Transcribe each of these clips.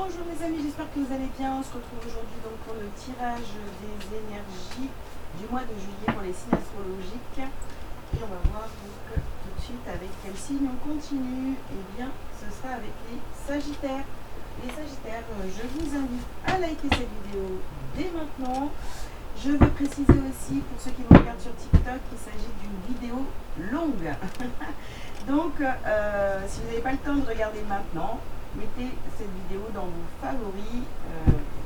Bonjour mes amis, j'espère que vous allez bien. On se retrouve aujourd'hui donc pour le tirage des énergies du mois de juillet pour les signes astrologiques. Et on va voir donc tout de suite avec quel signe on continue. Eh bien, ce sera avec les Sagittaires. Les Sagittaires, je vous invite à liker cette vidéo dès maintenant. Je veux préciser aussi pour ceux qui me regardent sur TikTok qu'il s'agit d'une vidéo longue. Donc, si vous n'avez pas le temps de regarder maintenant, mettez cette vidéo dans vos favoris,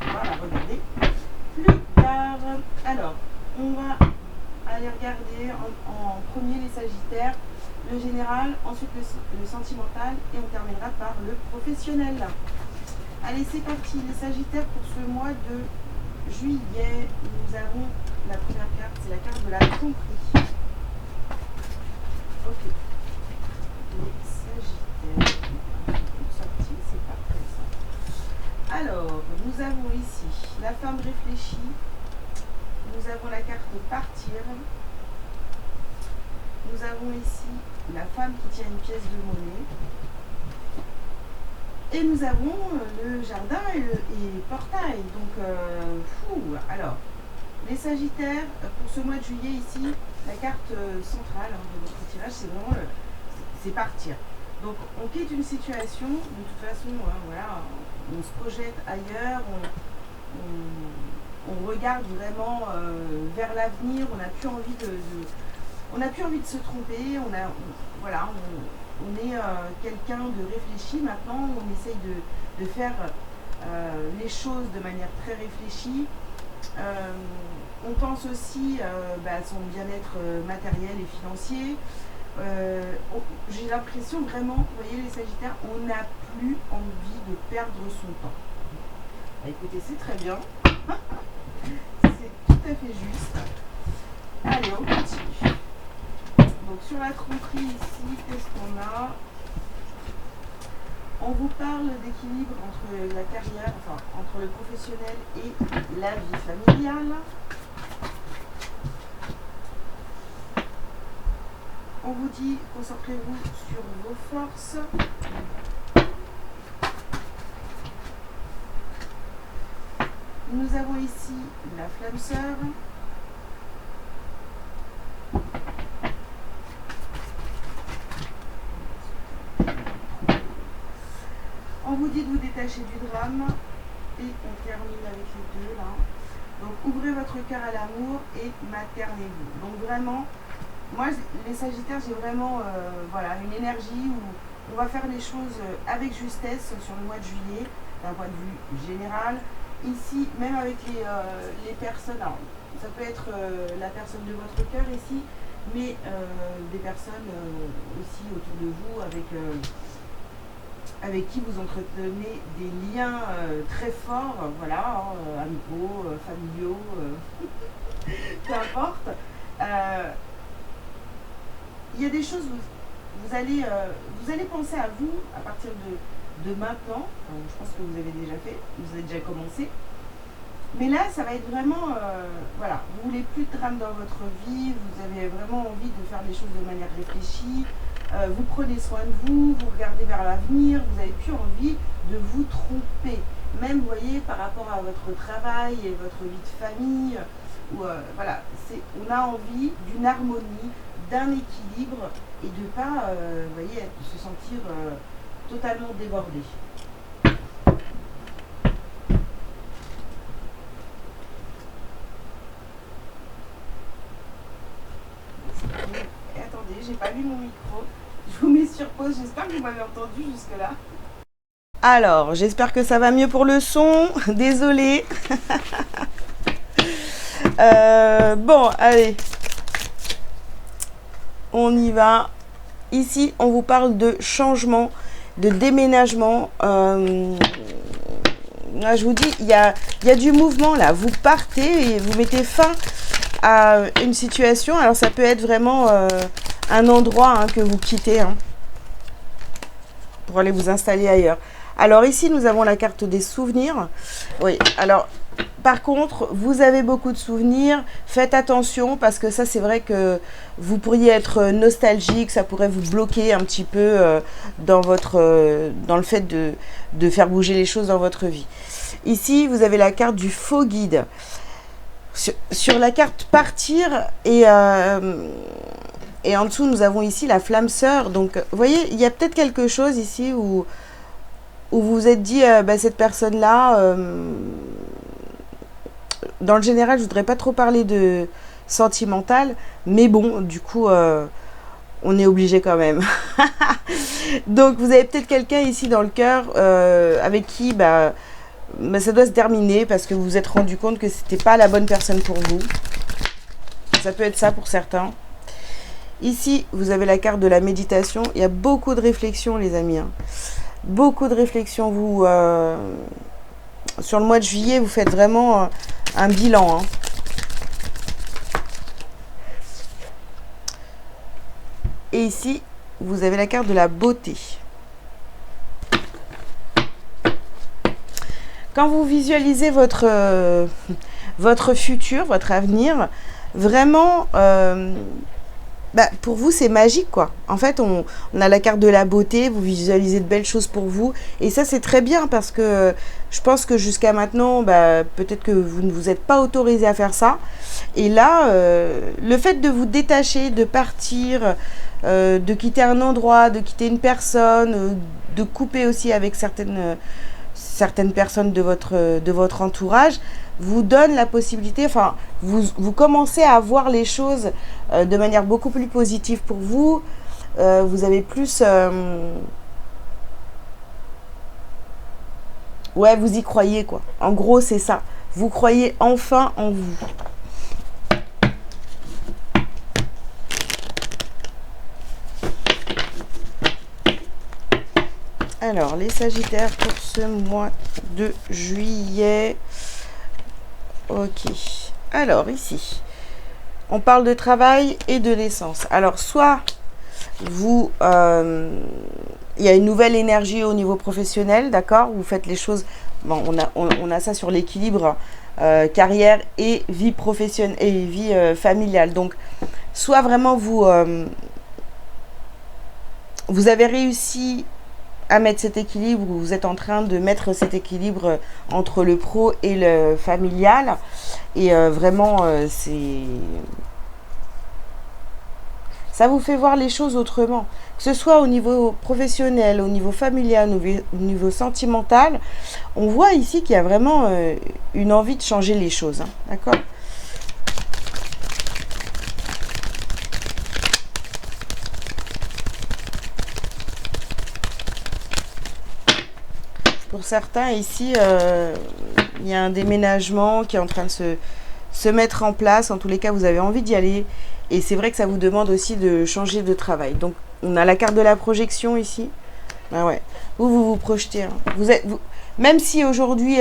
voilà, regardez plus tard. Alors, on va aller regarder en premier les Sagittaires, le général, ensuite le sentimental et on terminera par le professionnel. Allez, c'est parti, les Sagittaires pour ce mois de juillet. Nous avons la première carte, c'est la carte de la tromperie. Ok, les Sagittaires. C'est pas très ça. Alors, nous avons ici la femme réfléchie. Nous avons la carte partir. Nous avons ici la femme qui tient une pièce de monnaie. Et nous avons le jardin et portail. Donc, alors, les Sagittaires, pour ce mois de juillet ici, la carte centrale de votre tirage, c'est vraiment c'est partir. Donc, on quitte une situation, de toute façon, voilà, on se projette ailleurs, on regarde vraiment vers l'avenir, on n'a plus envie de se tromper, voilà, on est quelqu'un de réfléchi. Maintenant, on essaye de faire les choses de manière très réfléchie. On pense aussi à son bien-être matériel et financier. J'ai l'impression vraiment, vous voyez les Sagittaires, on n'a plus envie de perdre son temps. Bah, écoutez, c'est très bien. C'est tout à fait juste. Allez, on continue. Donc sur la tromperie ici, qu'est-ce qu'on a? On vous parle d'équilibre entre la carrière, enfin entre le professionnel et la vie familiale. On vous dit, concentrez-vous sur vos forces. Nous avons ici la flamme sœur. On vous dit de vous détacher du drame. Et on termine avec les deux là. Donc ouvrez votre cœur à l'amour et maternez-vous. Donc vraiment, moi, les Sagittaires, j'ai vraiment voilà, une énergie où on va faire les choses avec justesse sur le mois de juillet, d'un point de vue général. Ici, même avec les personnes, alors, ça peut être la personne de votre cœur ici, mais des personnes aussi autour de vous avec qui vous entretenez des liens très forts, voilà, amicaux, familiaux, peu importe. Il y a des choses où vous allez penser à vous à partir de maintenant. Je pense que vous avez déjà fait, vous avez déjà commencé. Mais là, ça va être vraiment, voilà, vous voulez plus de drame dans votre vie, vous avez vraiment envie de faire les choses de manière réfléchie, vous prenez soin de vous, vous regardez vers l'avenir, vous n'avez plus envie de vous tromper. Même, vous voyez, par rapport à votre travail et votre vie de famille, voilà, on a envie d'une harmonie, d'un équilibre et de ne pas, vous voyez, se sentir totalement débordé. Et attendez, j'ai pas mis mon micro. Je vous mets sur pause, j'espère que vous m'avez entendu jusque-là. Alors, j'espère que ça va mieux pour le son. Désolée. Bon, allez. On y va. Ici, on vous parle de changement, de déménagement. Là, je vous dis, il y a du mouvement là. Vous partez et vous mettez fin à une situation. Alors, ça peut être vraiment un endroit que vous quittez pour aller vous installer ailleurs. Alors, ici, nous avons la carte des souvenirs. Oui, alors, Par contre, vous avez beaucoup de souvenirs, faites attention parce que ça c'est vrai que vous pourriez être nostalgique, ça pourrait vous bloquer un petit peu dans le fait de faire bouger les choses dans votre vie. Ici, vous avez la carte du faux guide. Sur la carte partir et en dessous, nous avons ici la flamme sœur. Donc, vous voyez, il y a peut-être quelque chose ici où vous vous êtes dit, bah, cette personne-là, dans le général, je voudrais pas trop parler de sentimental, mais bon, du coup, on est obligé quand même. Donc, vous avez peut-être quelqu'un ici dans le cœur avec qui, bah, ça doit se terminer parce que vous vous êtes rendu compte que c'était pas la bonne personne pour vous. Ça peut être ça pour certains. Ici, vous avez la carte de la méditation. Il y a beaucoup de réflexions, les amis. Hein. Beaucoup de réflexions. Vous, sur le mois de juillet, vous faites vraiment un bilan. Hein. Et ici, vous avez la carte de la beauté. Quand vous visualisez votre futur, votre avenir, vraiment, bah, pour vous, c'est magique, quoi. En fait, on a la carte de la beauté, vous visualisez de belles choses pour vous. Et ça, c'est très bien parce que je pense que jusqu'à maintenant, bah, peut-être que vous ne vous êtes pas autorisé à faire ça. Et là, le fait de vous détacher, de partir, de quitter un endroit, de quitter une personne, de couper aussi avec certaines personnes de votre entourage, vous donne la possibilité, enfin, vous commencez à voir les choses de manière beaucoup plus positive pour vous. Vous avez plus... ouais, vous y croyez, quoi. En gros, c'est ça. Vous croyez enfin en vous. Alors, les Sagittaires pour ce mois de juillet. Ok. Alors, ici, on parle de travail et de naissance. Alors, soit vous... il y a une nouvelle énergie au niveau professionnel, d'accord? Vous faites les choses... Bon, on a ça sur l'équilibre carrière et vie professionnelle et vie familiale. Donc, soit vraiment vous avez réussi à mettre cet équilibre, vous êtes en train de mettre cet équilibre entre le pro et le familial. Et vraiment, ça vous fait voir les choses autrement. Que ce soit au niveau professionnel, au niveau familial, au niveau sentimental, on voit ici qu'il y a vraiment une envie de changer les choses. Hein, d'accord ? Pour certains, ici, il y a un déménagement qui est en train de se mettre en place. En tous les cas, vous avez envie d'y aller. Et c'est vrai que ça vous demande aussi de changer de travail. Donc, on a la carte de la projection ici. Ah ouais. Vous projetez. Hein. Même si aujourd'hui,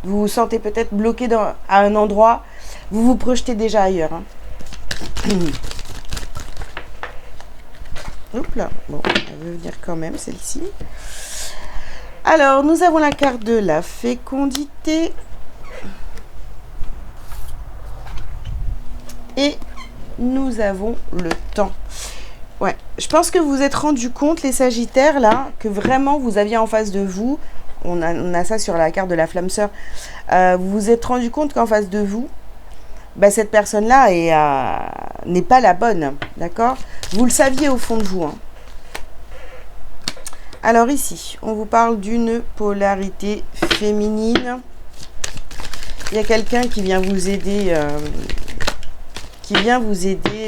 vous vous sentez peut-être bloqué à un endroit, vous vous projetez déjà ailleurs. Hein. Hop là. Bon, elle veut venir quand même, celle-ci. Alors, nous avons la carte de la fécondité. Et nous avons le temps. Ouais, je pense que vous vous êtes rendu compte, les Sagittaires, là, que vraiment vous aviez en face de vous, on a ça sur la carte de la flamme sœur, vous vous êtes rendu compte qu'en face de vous, bah, cette personne-là n'est pas la bonne, d'accord? Vous le saviez au fond de vous, hein. Alors ici, on vous parle d'une polarité féminine. Il y a quelqu'un qui vient vous aider,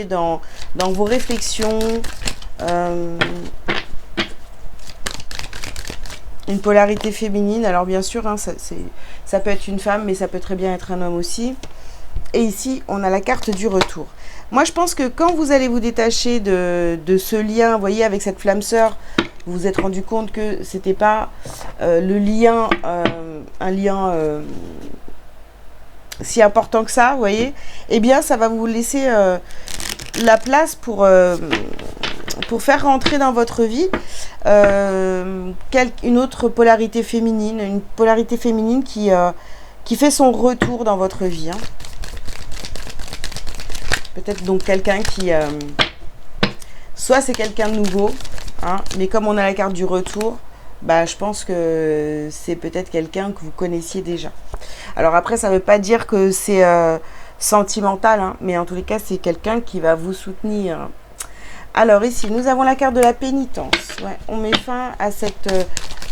dans vos réflexions. Une polarité féminine. Alors bien sûr, hein, ça peut être une femme, mais ça peut très bien être un homme aussi. Et ici, on a la carte du retour. Moi, je pense que quand vous allez vous détacher de ce lien, vous voyez, avec cette flamme sœur, vous vous êtes rendu compte que c'était pas le lien, un lien si important que ça, vous voyez, eh bien, ça va vous laisser la place pour faire rentrer dans votre vie une autre polarité féminine, une polarité féminine qui qui fait son retour dans votre vie. Hein. Peut-être donc quelqu'un qui... soit c'est quelqu'un de nouveau, hein, mais comme on a la carte du retour, bah, je pense que c'est peut-être quelqu'un que vous connaissiez déjà. Alors après, ça ne veut pas dire que c'est sentimental, hein, mais en tous les cas, c'est quelqu'un qui va vous soutenir. Alors ici, nous avons la carte de la pénitence. Ouais, on met fin à cette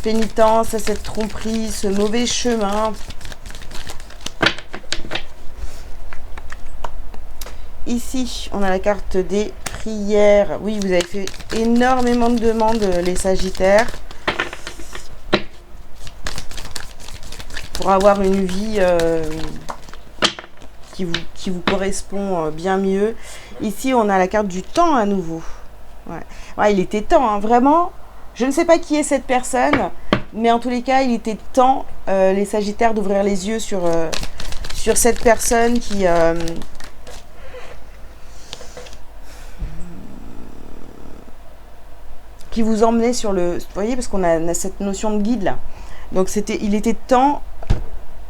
pénitence, à cette tromperie, ce mauvais chemin. Ici, on a la carte des prières. Oui, vous avez fait énormément de demandes, les Sagittaires, pour avoir une vie qui vous correspond bien mieux. Ici, on a la carte du temps à nouveau. Ouais. Ouais, il était temps, hein, vraiment. Je ne sais pas qui est cette personne, mais en tous les cas, il était temps, les Sagittaires, d'ouvrir les yeux sur cette personne qui vous emmenait sur le... Vous voyez, parce qu'on a cette notion de guide là. Donc il était temps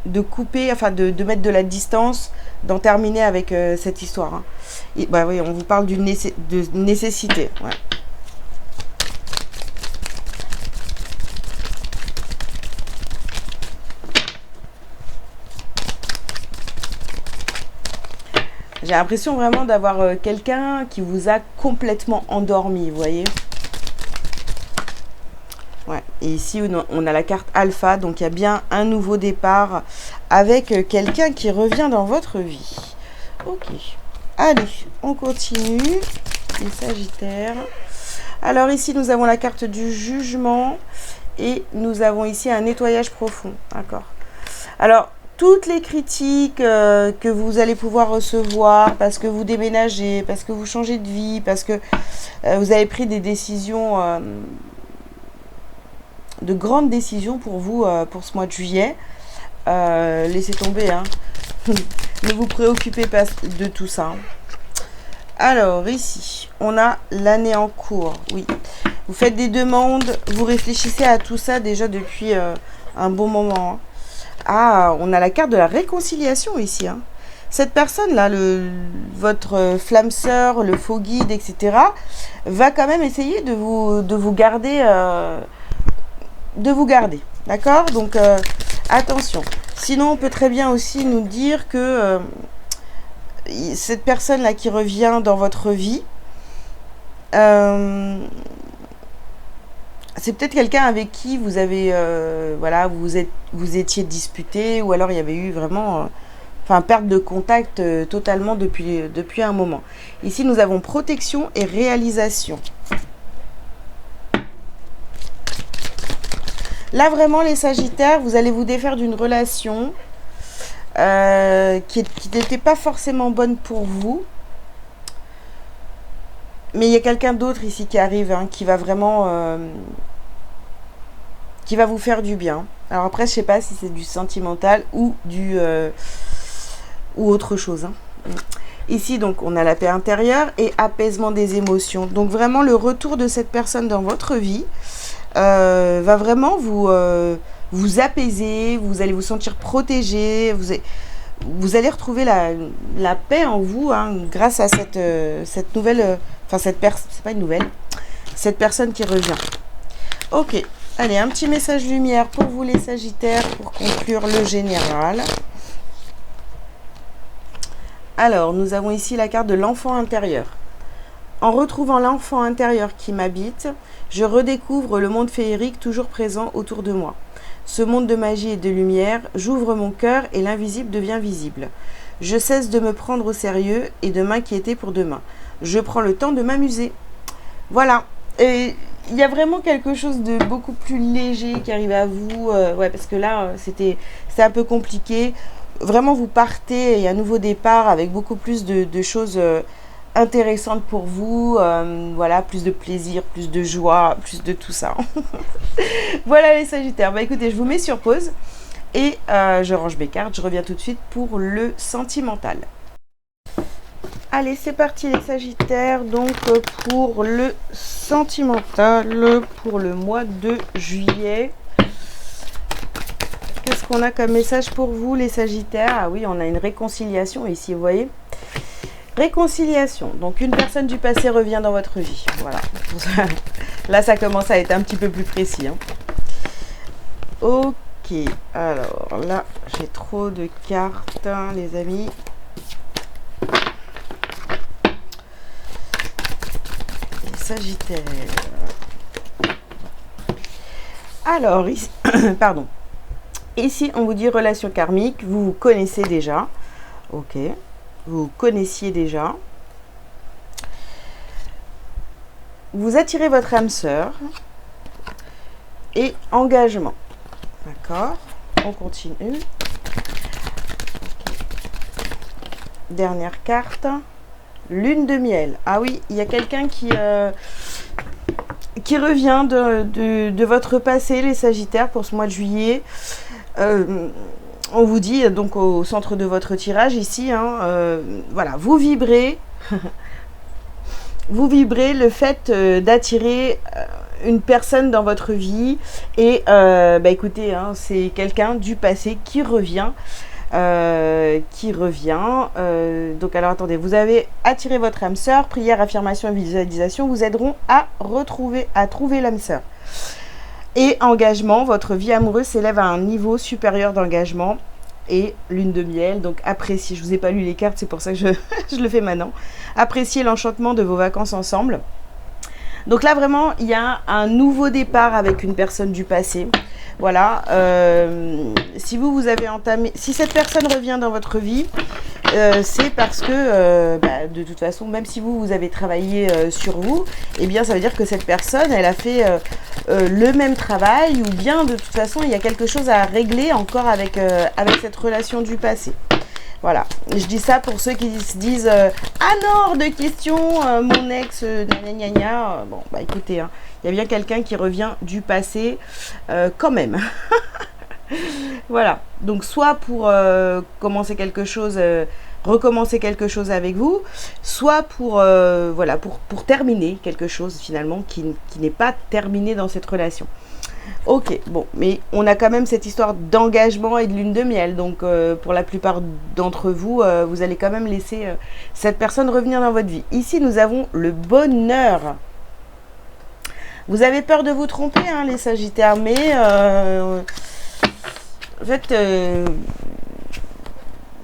de couper, enfin de mettre de la distance, d'en terminer avec cette histoire. Hein. Et, bah oui, on vous parle de nécessité. Ouais. J'ai l'impression vraiment d'avoir quelqu'un qui vous a complètement endormi, vous voyez. Ouais. Et ici, on a la carte alpha, donc il y a bien un nouveau départ avec quelqu'un qui revient dans votre vie. Ok. Allez, on continue. Les Sagittaires. Alors ici, nous avons la carte du jugement et nous avons ici un nettoyage profond. D'accord. Alors, toutes les critiques que vous allez pouvoir recevoir parce que vous déménagez, parce que vous changez de vie, parce que vous avez pris des décisions... de grandes décisions pour vous pour ce mois de juillet. Laissez tomber, hein. Ne vous préoccupez pas de tout ça. Alors ici, on a l'année en cours. Oui, vous faites des demandes, vous réfléchissez à tout ça déjà depuis un bon moment. Hein. Ah, on a la carte de la réconciliation ici. Hein. Cette personne-là, votre flamme sœur, le faux guide, etc., va quand même essayer de vous garder... d'accord, donc attention. Sinon, on peut très bien aussi nous dire que cette personne là qui revient dans votre vie, c'est peut-être quelqu'un avec qui vous avez voilà, vous étiez disputé, ou alors il y avait eu vraiment perte de contact totalement depuis un moment. Ici, nous avons protection et réalisation. Là, vraiment, les Sagittaires, vous allez vous défaire d'une relation qui n'était pas forcément bonne pour vous. Mais il y a quelqu'un d'autre ici qui arrive, hein, qui va vraiment... qui va vous faire du bien. Alors après, je ne sais pas si c'est du sentimental ou ou autre chose. Hein. Ici, donc, on a la paix intérieure et apaisement des émotions. Donc, vraiment, le retour de cette personne dans votre vie... va vraiment vous apaiser, vous allez vous sentir protégé, vous allez retrouver la paix en vous, hein, grâce à cette nouvelle, c'est pas une nouvelle, cette personne qui revient. Ok, allez, un petit message lumière pour vous les Sagittaires pour conclure le général. Alors, nous avons ici la carte de l'enfant intérieur. En retrouvant l'enfant intérieur qui m'habite, je redécouvre le monde féerique toujours présent autour de moi. Ce monde de magie et de lumière, j'ouvre mon cœur et l'invisible devient visible. Je cesse de me prendre au sérieux et de m'inquiéter pour demain. Je prends le temps de m'amuser. Voilà. Et il y a vraiment quelque chose de beaucoup plus léger qui arrive à vous. Ouais, parce que là, c'était un peu compliqué. Vraiment, vous partez et un nouveau départ avec beaucoup plus de choses... intéressante pour vous, voilà, plus de plaisir, plus de joie, plus de tout ça. Voilà les Sagittaires, bah écoutez, je vous mets sur pause et je range mes cartes, je reviens tout de suite pour le sentimental. Allez, c'est parti les Sagittaires, donc pour le sentimental, pour le mois de juillet. Qu'est-ce qu'on a comme message pour vous, les Sagittaires? Ah oui, on a une réconciliation ici, vous voyez. Réconciliation. Donc, une personne du passé revient dans votre vie. Voilà. Là, ça commence à être un petit peu plus précis. Hein. Ok. Alors, là, j'ai trop de cartes, hein, les amis. Les Sagittaires. Alors, ici, pardon. Ici, on vous dit relation karmique. Vous vous connaissez déjà. Ok. Vous connaissiez déjà. Vous attirez votre âme sœur. Et engagement. D'accord. On continue. Okay. Dernière carte. Lune de miel. Ah oui, il y a quelqu'un qui revient de votre passé, les Sagittaires, pour ce mois de juillet. On vous dit, donc au centre de votre tirage ici, hein, voilà, vous vibrez, vous vibrez le fait d'attirer une personne dans votre vie et bah écoutez, hein, c'est quelqu'un du passé qui revient. Donc alors attendez, vous avez attiré votre âme sœur, prière, affirmation et visualisation vous aideront à trouver l'âme sœur. Et engagement, votre vie amoureuse s'élève à un niveau supérieur d'engagement et lune de miel. Donc appréciez, je ne vous ai pas lu les cartes, c'est pour ça que je le fais maintenant. Appréciez l'enchantement de vos vacances ensemble. Donc là vraiment, il y a un nouveau départ avec une personne du passé. Voilà, si vous avez entamé, si cette personne revient dans votre vie, c'est parce que de toute façon, même si vous avez travaillé sur vous, eh bien ça veut dire que cette personne, elle a fait le même travail, ou bien de toute façon, il y a quelque chose à régler encore avec cette relation du passé. Voilà, je dis ça pour ceux qui se disent ah non, hors de question, mon ex, gna gna gna. Bon, bah écoutez, hein, il y a bien quelqu'un qui revient du passé quand même. Voilà, donc soit pour commencer quelque chose, recommencer quelque chose avec vous, soit pour, voilà, pour terminer quelque chose finalement qui n'est pas terminé dans cette relation. Ok, bon, mais on a quand même cette histoire d'engagement et de lune de miel. Donc, pour la plupart d'entre vous, vous allez quand même laisser cette personne revenir dans votre vie. Ici, nous avons le bonheur. Vous avez peur de vous tromper, hein, les Sagittaires, mais en fait,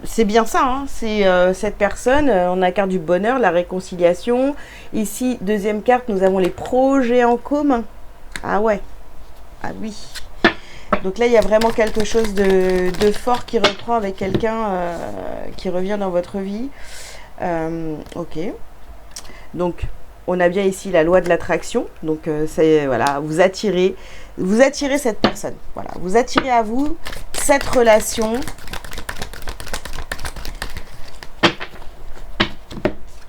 c'est bien ça. Hein, c'est cette personne, on a la carte du bonheur, la réconciliation. Ici, deuxième carte, nous avons les projets en commun. Ah ouais. Ah oui. Donc là, il y a vraiment quelque chose de fort qui reprend avec quelqu'un qui revient dans votre vie. Ok. Donc, on a bien ici la loi de l'attraction. Donc, c'est voilà, vous attirez cette personne. Voilà, vous attirez à vous cette relation.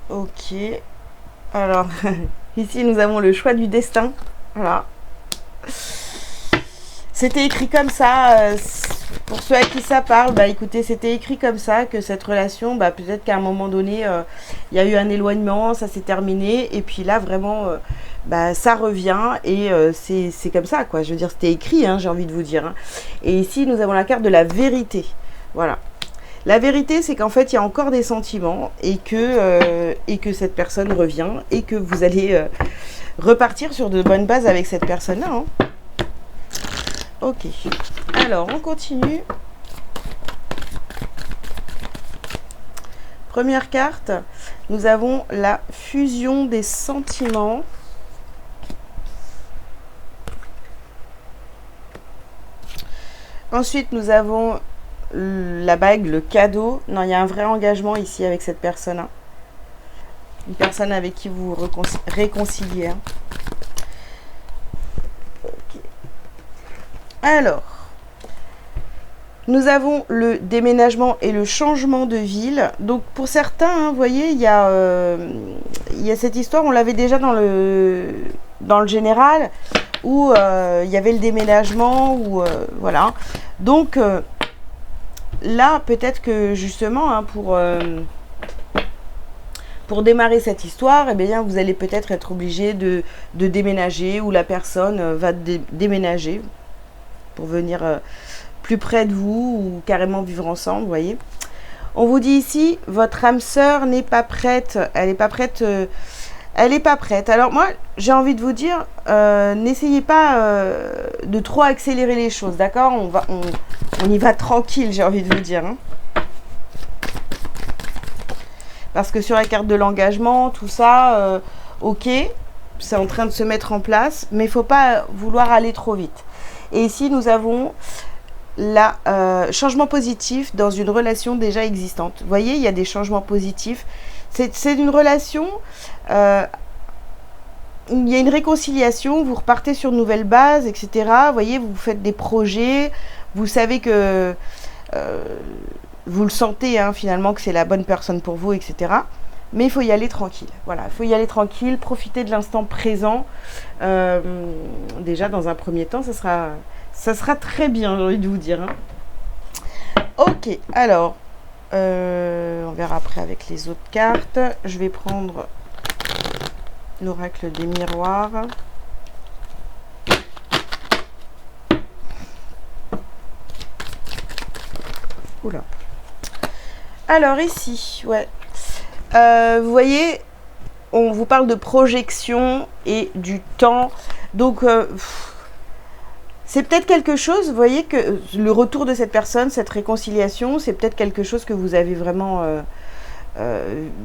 Ok. Alors, ici, nous avons le choix du destin. Voilà. C'était écrit comme ça, pour ceux à qui ça parle, bah écoutez, c'était écrit comme ça, que cette relation, bah peut-être qu'à un moment donné, il y a eu un éloignement, ça s'est terminé, et puis là, vraiment, bah ça revient, et c'est comme ça, quoi. Je veux dire, c'était écrit, hein, j'ai envie de vous dire. Hein. Et ici, nous avons la carte de la vérité. Voilà. La vérité, c'est qu'en fait, il y a encore des sentiments, et que cette personne revient, et que vous allez repartir sur de bonnes bases avec cette personne-là, hein. Ok, alors on continue. Première carte, nous avons la fusion des sentiments. Ensuite, nous avons la bague, le cadeau. Non, il y a un vrai engagement ici avec cette personne. Hein. Une personne avec qui vous vous réconciliez. Hein. Alors, nous avons le déménagement et le changement de ville. Donc, pour certains, hein, vous voyez, il y a cette histoire, on l'avait déjà dans le général, où il y avait le déménagement, où, voilà. Donc, là, peut-être que, justement, hein, pour démarrer cette histoire, eh bien, vous allez peut-être être obligé de déménager, ou la personne va déménager. pour venir plus près de vous ou carrément vivre ensemble, vous voyez. On vous dit ici, votre âme sœur n'est pas prête, elle n'est pas prête, elle n'est pas prête. Alors moi, j'ai envie de vous dire, n'essayez pas de trop accélérer les choses, d'accord? On y va tranquille, j'ai envie de vous dire. Hein. Parce que sur la carte de l'engagement, tout ça, ok, c'est en train de se mettre en place, mais il ne faut pas vouloir aller trop vite. Et ici, nous avons le changement positif dans une relation déjà existante. Vous voyez, il y a des changements positifs. C'est une relation, il y a une réconciliation, vous repartez sur de nouvelles bases, etc. Vous voyez, vous faites des projets, vous savez que... vous le sentez hein, finalement que c'est la bonne personne pour vous, etc. Mais il faut y aller tranquille. Voilà, il faut y aller tranquille, profiter de l'instant présent. Déjà, dans un premier temps, ça sera très bien, j'ai envie de vous dire. Hein. Ok, alors, on verra après avec les autres cartes. Je vais prendre l'oracle des miroirs. Oula. Alors ici, ouais. Vous voyez, on vous parle de projection et du temps. Donc, c'est peut-être quelque chose, vous voyez, que le retour de cette personne, cette réconciliation, c'est peut-être quelque chose que vous avez vraiment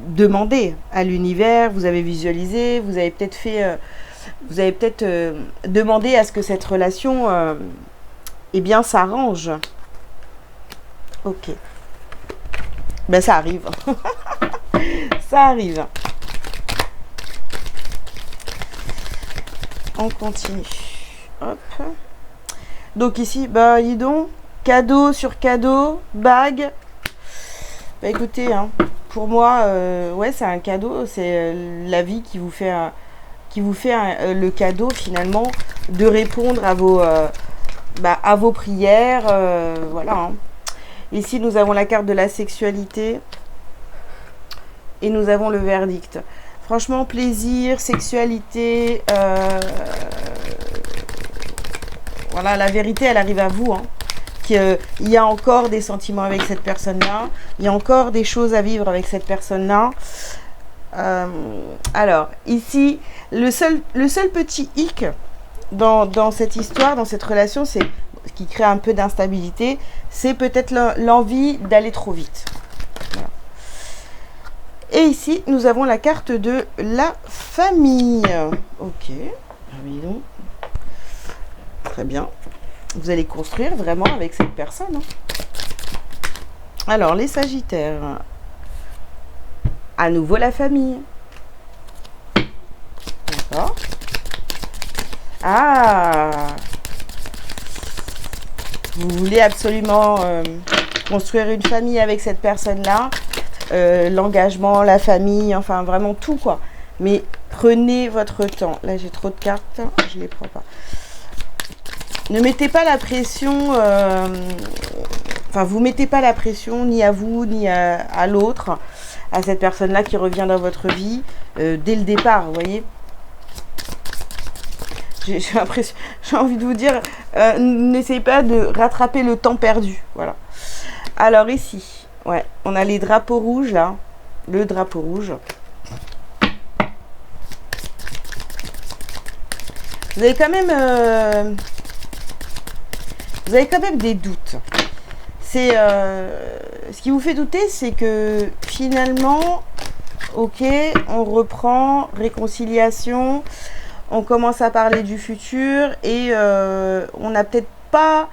demandé à l'univers, vous avez visualisé, vous avez peut-être fait, vous avez peut-être demandé à ce que cette relation, eh bien, s'arrange. Ok. Ben, ça arrive. Ça arrive. On continue. Hop. Donc ici, bah dis donc, cadeau sur cadeau, bague. Bah écoutez, hein, pour moi, ouais, c'est un cadeau. C'est la vie qui vous fait, le cadeau finalement de répondre à vos prières. Voilà. Hein. Ici, nous avons la carte de la sexualité et nous avons le verdict. Franchement, plaisir, sexualité, voilà, la vérité, elle arrive à vous. Hein. Il y a encore des sentiments avec cette personne-là. Il y a encore des choses à vivre avec cette personne-là. Alors, ici, le seul petit hic dans cette histoire, dans cette relation, c'est ce qui crée un peu d'instabilité, c'est peut-être l'envie d'aller trop vite. Voilà. Et ici, nous avons la carte de la famille. Ok, donc. Très bien. Vous allez construire vraiment avec cette personne. Hein. Alors, les Sagittaires. À nouveau, la famille. D'accord. Ah! Vous voulez absolument construire une famille avec cette personne-là. L'engagement, la famille, enfin vraiment tout quoi. Mais prenez votre temps. Là, j'ai trop de cartes. Je ne les prends pas. Ne mettez pas la pression. Enfin, vous mettez pas la pression ni à vous, ni à l'autre. À cette personne-là qui revient dans votre vie. Dès le départ, vous voyez. J'ai l'impression, j'ai envie de vous dire, n'essayez pas de rattraper le temps perdu. Voilà. Alors ici, ouais, on a les drapeaux rouges là. Le drapeau rouge. Vous avez quand même des doutes. C'est ce qui vous fait douter, c'est que finalement, ok, on reprend, réconciliation. On commence à parler du futur et on n'a peut-être pas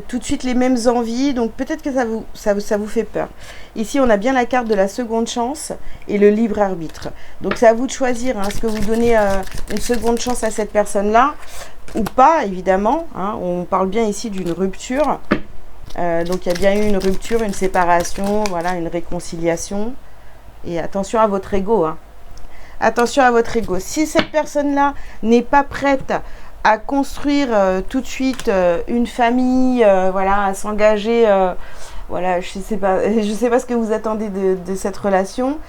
tout de suite les mêmes envies. Donc peut-être que ça vous fait peur. Ici, on a bien la carte de la seconde chance et le libre arbitre. Donc c'est à vous de choisir. Hein, est-ce que vous donnez une seconde chance à cette personne-là ou pas, évidemment. Hein, on parle bien ici d'une rupture. Donc il y a bien eu une rupture, une séparation, voilà, une réconciliation. Et attention à votre ego. Hein. Attention à votre ego. Si cette personne-là n'est pas prête à construire tout de suite une famille, voilà, à s'engager, voilà, je sais pas ce que vous attendez de cette relation,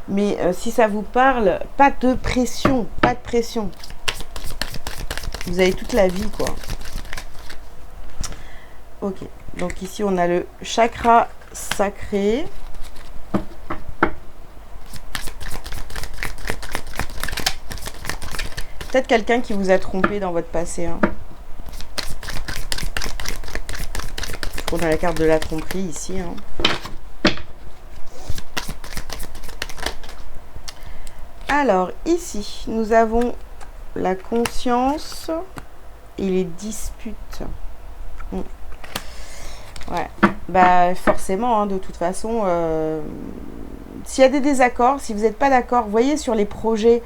mais si ça vous parle, pas de pression, pas de pression. Vous avez toute la vie, quoi. Ok, donc ici on a le chakra sacré. Peut-être quelqu'un qui vous a trompé dans votre passé. Hein. On a la carte de la tromperie ici. Hein. Alors ici, nous avons la conscience et les disputes. Ouais, bah forcément, hein, de toute façon, s'il y a des désaccords, si vous n'êtes pas d'accord, voyez sur les projets,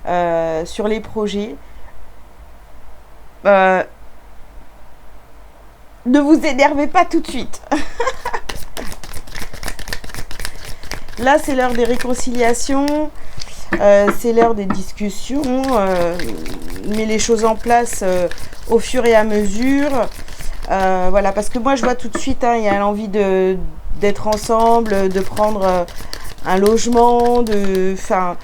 ne vous énervez pas tout de suite. Là, c'est l'heure des réconciliations, c'est l'heure des discussions, met les choses en place au fur et à mesure. Voilà, parce que moi je vois tout de suite, hein, il y a l'envie d'être ensemble, de prendre un logement, enfin,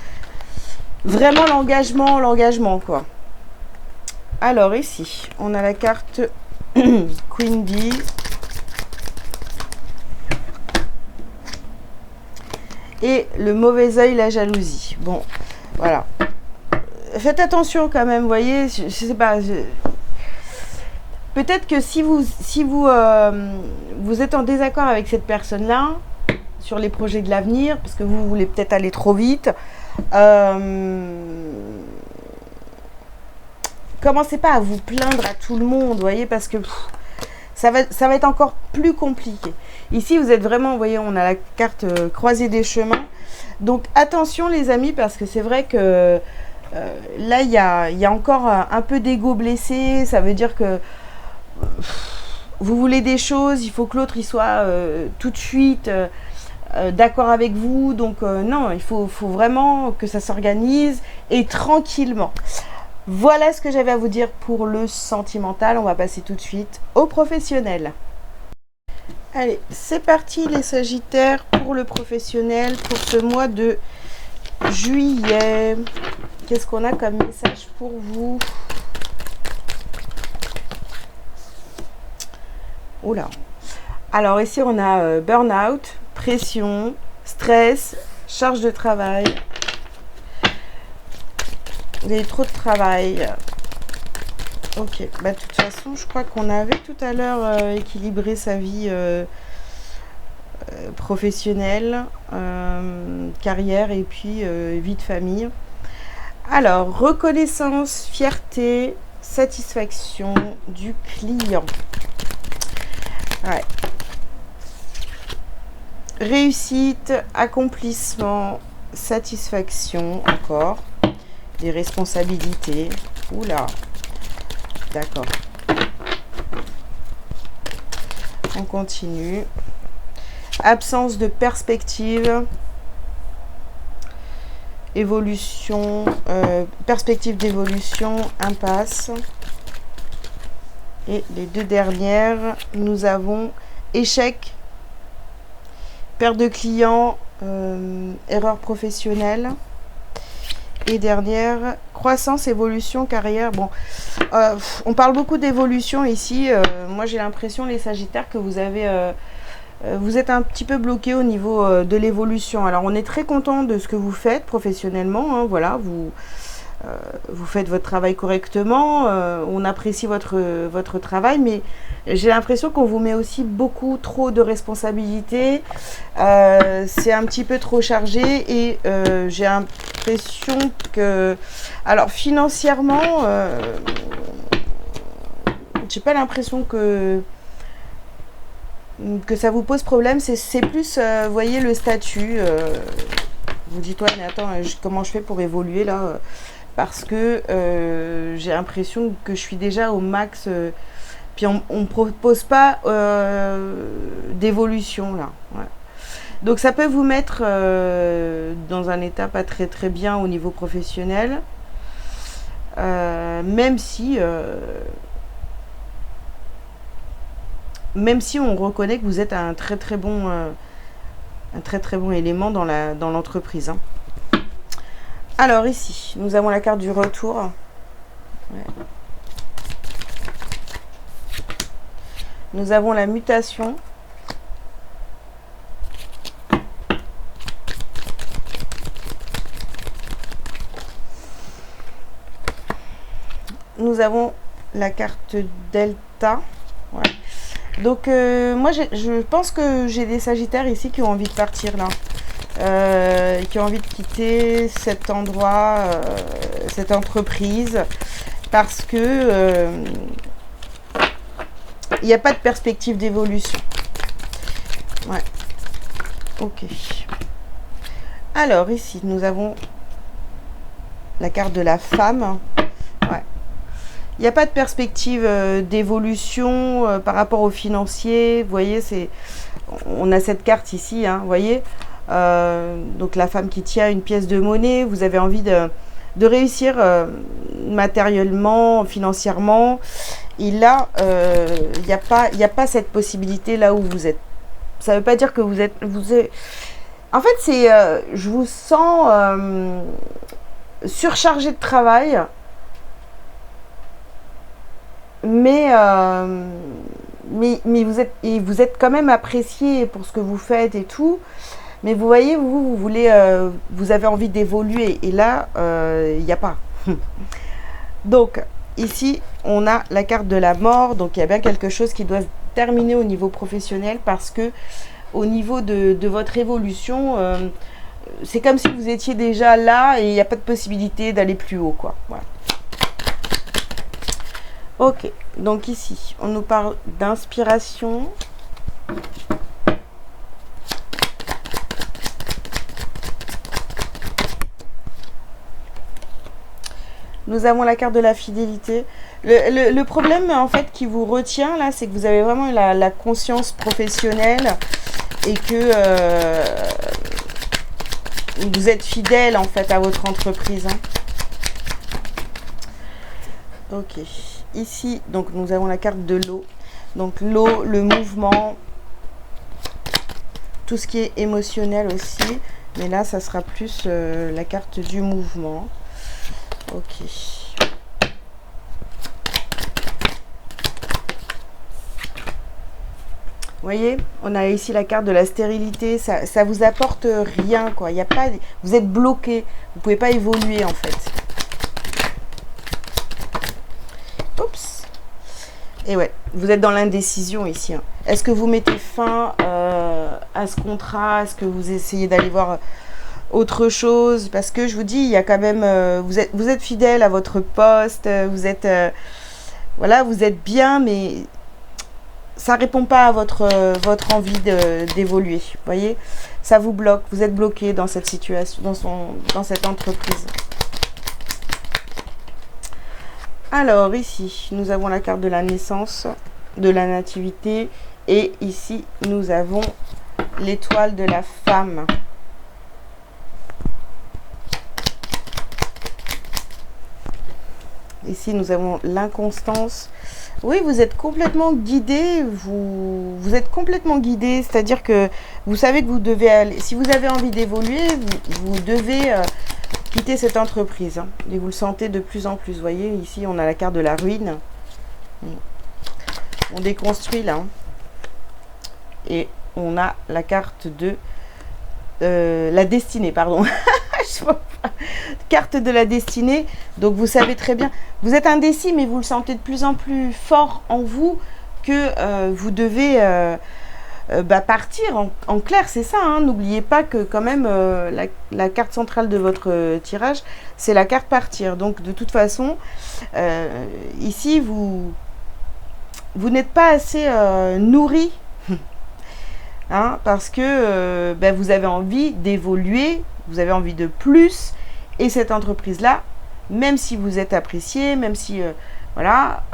vraiment l'engagement quoi. Alors ici, on a la carte Queen Bee. Et le mauvais œil, la jalousie. Bon, voilà. Faites attention quand même, vous voyez, je sais pas... Peut-être que si vous êtes en désaccord avec cette personne-là, sur les projets de l'avenir, parce que vous voulez peut-être aller trop vite, commencez pas à vous plaindre à tout le monde, vous voyez, parce que ça va être encore plus compliqué. Ici, vous êtes vraiment, vous voyez, on a la carte croisée des chemins. Donc, attention les amis, parce que c'est vrai que là, il y a encore un peu d'ego blessé. Ça veut dire que vous voulez des choses, il faut que l'autre il soit tout de suite d'accord avec vous. Donc non, il faut vraiment que ça s'organise et tranquillement. Voilà ce que j'avais à vous dire pour le sentimental. On va passer tout de suite au professionnel. Allez, c'est parti les Sagittaires pour le professionnel pour ce mois de juillet. Qu'est-ce qu'on a comme message pour vous? Oula. Alors ici on a burn-out, pression, stress, charge de travail. Vous avez trop de travail. Ok, bah de toute façon je crois qu'on avait tout à l'heure équilibré sa vie professionnelle, carrière et puis vie de famille. Alors, reconnaissance, fierté, satisfaction du client. Ouais. Réussite, accomplissement, satisfaction, encore. Des responsabilités. Oula. D'accord. On continue. Absence de perspective. Évolution. Perspective d'évolution. Impasse. Et les deux dernières, nous avons échec, perte de clients, erreur professionnelle. Et dernière, croissance, évolution, carrière. Bon, on parle beaucoup d'évolution ici. Moi, j'ai l'impression, les Sagittaires, que vous êtes un petit peu bloqué au niveau de l'évolution. Alors, on est très content de ce que vous faites professionnellement. Hein, voilà, vous faites votre travail correctement, on apprécie votre travail, mais j'ai l'impression qu'on vous met aussi beaucoup trop de responsabilités, c'est un petit peu trop chargé et j'ai l'impression que, alors financièrement, j'ai pas l'impression que ça vous pose problème, c'est plus, vous voyez, le statut, vous dites, ouais, mais attends, comment je fais pour évoluer là parce que j'ai l'impression que je suis déjà au max. Puis on ne propose pas d'évolution là. Ouais. Donc ça peut vous mettre dans un état pas très très bien au niveau professionnel. Même si on reconnaît que vous êtes un très très bon élément dans l'entreprise. Hein. Alors ici, nous avons la carte du retour. Ouais. Nous avons la mutation. Nous avons la carte Delta. Ouais. Donc, moi, je pense que j'ai des Sagittaires ici qui ont envie de partir là. Qui ont envie de quitter cet endroit, cette entreprise, parce que il n'y a pas de perspective d'évolution. Ouais. Ok. Alors, ici, nous avons la carte de la femme. Ouais. Il n'y a pas de perspective d'évolution par rapport au financier. Vous voyez, on a cette carte ici, hein, vous voyez. Donc la femme qui tient une pièce de monnaie, vous avez envie de réussir matériellement, financièrement. Et là, il n'y a pas cette possibilité là où vous êtes. Ça ne veut pas dire que vous êtes... En fait, c'est... je vous sens surchargé de travail. Mais vous êtes quand même apprécié pour ce que vous faites et tout. Mais vous voyez, vous voulez, vous avez envie d'évoluer. Et là, il n'y a pas. Donc, ici, on a la carte de la mort. Donc, il y a bien quelque chose qui doit se terminer au niveau professionnel. Parce que au niveau de votre évolution, c'est comme si vous étiez déjà là et il n'y a pas de possibilité d'aller plus haut, quoi. Voilà. Ok, donc ici, on nous parle d'inspiration. Nous avons la carte de la fidélité. Le problème, en fait, qui vous retient, là, c'est que vous avez vraiment la conscience professionnelle et que vous êtes fidèle, en fait, à votre entreprise. Hein. Ok. Ici, donc, nous avons la carte de l'eau. Donc, l'eau, le mouvement, tout ce qui est émotionnel aussi. Mais là, ça sera plus la carte du mouvement. Ok. Vous voyez, on a ici la carte de la stérilité. Ça vous apporte rien, quoi. Y a pas, vous êtes bloqué. Vous pouvez pas évoluer, en fait. Oups. Et ouais, vous êtes dans l'indécision ici. Hein. Est-ce que vous mettez fin à ce contrat? Est-ce que vous essayez d'aller voir autre chose? Parce que je vous dis, il y a quand même... vous êtes fidèle à votre poste. Vous êtes... voilà, vous êtes bien, mais ça ne répond pas à votre envie d'évoluer. Vous voyez? Ça vous bloque. Vous êtes bloqué dans cette situation, dans cette entreprise. Alors, ici, nous avons la carte de la naissance, de la nativité. Et ici, nous avons l'étoile de la femme. Ici, nous avons l'inconstance. Oui, vous êtes complètement guidé. Vous êtes complètement guidé. C'est-à-dire que vous savez que vous devez aller... Si vous avez envie d'évoluer, vous devez... quitter cette entreprise. Hein, et vous le sentez de plus en plus. Vous voyez, ici, on a la carte de la ruine. On déconstruit, là. Hein. Et on a la carte de la destinée, pardon. Carte de la destinée. Donc, vous savez très bien. Vous êtes indécis, mais vous le sentez de plus en plus fort en vous que vous devez... partir en clair, c'est ça. Hein. N'oubliez pas que quand même la carte centrale de votre tirage, c'est la carte partir. Donc de toute façon, ici vous n'êtes pas assez nourri, hein, parce que vous avez envie d'évoluer, vous avez envie de plus. Et cette entreprise-là, même si vous êtes apprécié, même si voilà,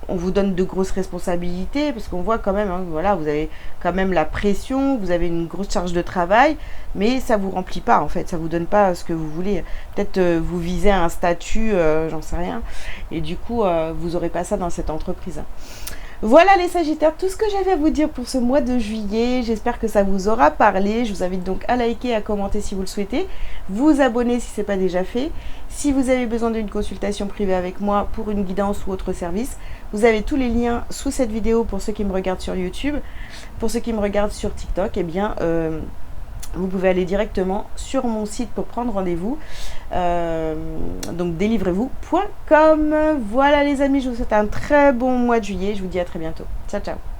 on vous donne de grosses responsabilités parce qu'on voit quand même, hein, voilà, vous avez quand même la pression, vous avez une grosse charge de travail, mais ça vous remplit pas en fait, ça vous donne pas ce que vous voulez. Peut-être vous visez un statut, j'en sais rien, et du coup vous aurez pas ça dans cette entreprise. Voilà les Sagittaires, tout ce que j'avais à vous dire pour ce mois de juillet. J'espère que ça vous aura parlé. Je vous invite donc à liker, à commenter si vous le souhaitez, vous abonner si ce n'est pas déjà fait. Si vous avez besoin d'une consultation privée avec moi pour une guidance ou autre service, vous avez tous les liens sous cette vidéo pour ceux qui me regardent sur YouTube. Pour ceux qui me regardent sur TikTok, eh bien, vous pouvez aller directement sur mon site pour prendre rendez-vous. Donc délivrez-vous.com. Voilà les amis, je vous souhaite un très bon mois de juillet. Je vous dis à très bientôt. Ciao, ciao.